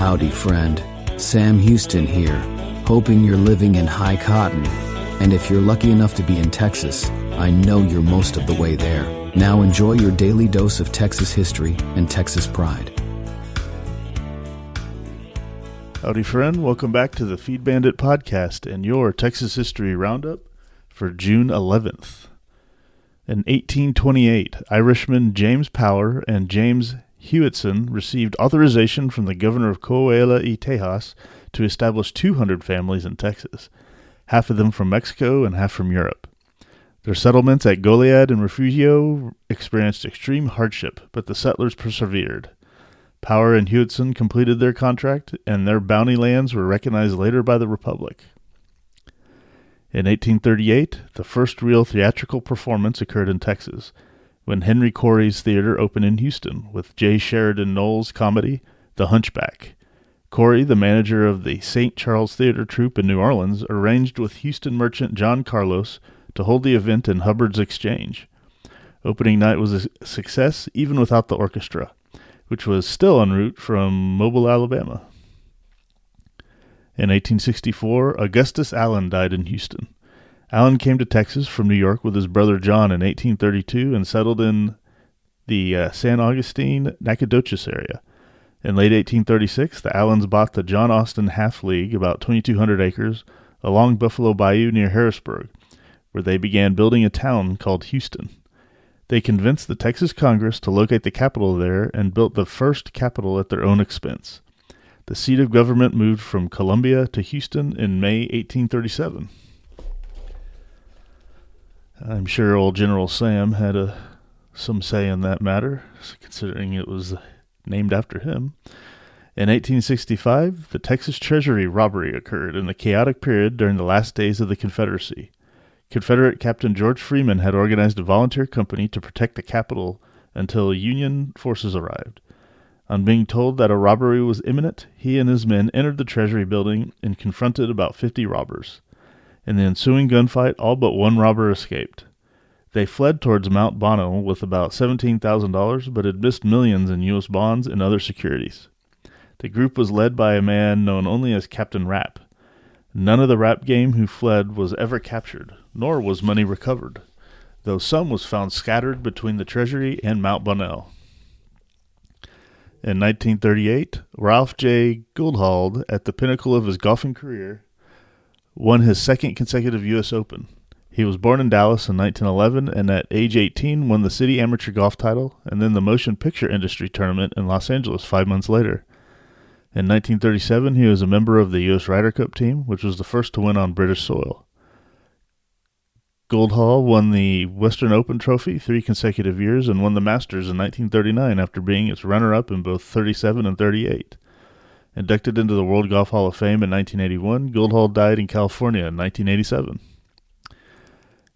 Howdy, friend. Sam Houston here, hoping you're living in high cotton. And if you're lucky enough to be in Texas, I know you're most of the way there. Now enjoy your daily dose of Texas history and Texas pride. Howdy, friend. Welcome back to the Feed Bandit podcast and your Texas History Roundup for June 11th. In 1828, Irishmen James Power and James Hewitson received authorization from the governor of Coahuila y Tejas to establish 200 families in Texas, half of them from Mexico and half from Europe. Their settlements at Goliad and Refugio experienced extreme hardship, but the settlers persevered. Power and Hewitson completed their contract, and their bounty lands were recognized later by the Republic. In 1838, the first real theatrical performance occurred in Texas, when Henry Corey's Theater opened in Houston with J. Sheridan Knowles' comedy, The Hunchback. Corey, the manager of the St. Charles Theater troupe in New Orleans, arranged with Houston merchant John Carlos to hold the event in Hubbard's Exchange. Opening night was a success even without the orchestra, which was still en route from Mobile, Alabama. In 1864, Augustus Allen died in Houston. Allen came to Texas from New York with his brother John in 1832 and settled in the San Augustine, Nacogdoches area. In late 1836, the Allens bought the John Austin Half League, about 2,200 acres, along Buffalo Bayou near Harrisburg, where they began building a town called Houston. They convinced the Texas Congress to locate the capital there and built the first capital at their own expense. The seat of government moved from Columbia to Houston in May 1837. I'm sure old General Sam had some say in that matter, considering it was named after him. In 1865, the Texas Treasury robbery occurred in the chaotic period during the last days of the Confederacy. Confederate Captain George Freeman had organized a volunteer company to protect the capital until Union forces arrived. On being told that a robbery was imminent, he and his men entered the Treasury building and confronted about 50 robbers. In the ensuing gunfight, all but one robber escaped. They fled towards Mount Bonnell with about $17,000, but had missed millions in U.S. bonds and other securities. The group was led by a man known only as Captain Rapp. None of the Rapp gang who fled was ever captured, nor was money recovered, though some was found scattered between the Treasury and Mount Bonnell. In 1938, Ralph J. Gouldhold, at the pinnacle of his golfing career, won his second consecutive U.S. Open. He was born in Dallas in 1911 and at age 18 won the city amateur golf title and then the motion picture industry tournament in Los Angeles 5 months later. In 1937, he was a member of the U.S. Ryder Cup team, which was the first to win on British soil. Gouldhold won the Western Open trophy 3 consecutive years and won the Masters in 1939 after being its runner-up in both 37 and 38. Inducted into the World Golf Hall of Fame in 1981, Gouldhold died in California in 1987.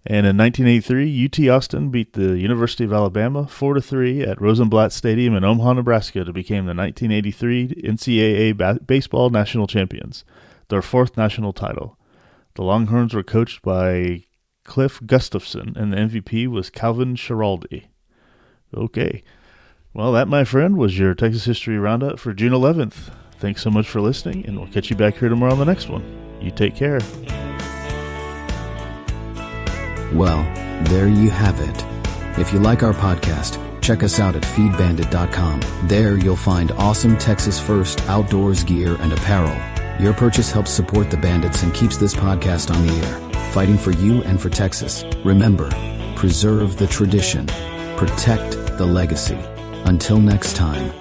And in 1983, UT Austin beat the University of Alabama 4-3 at Rosenblatt Stadium in Omaha, Nebraska to become the 1983 NCAA baseball national champions, their 4th national title. The Longhorns were coached by Cliff Gustafson, and the MVP was Calvin Schiraldi. Okay. Well, that, my friend, was your Texas History Roundup for June 11th. Thanks so much for listening, and we'll catch you back here tomorrow on the next one. You take care. Well, there you have it. If you like our podcast, check us out at feedbandit.com. There you'll find awesome Texas First outdoors gear and apparel. Your purchase helps support the Bandits and keeps this podcast on the air, fighting for you and for Texas. Remember, preserve the tradition, protect the legacy. Until next time.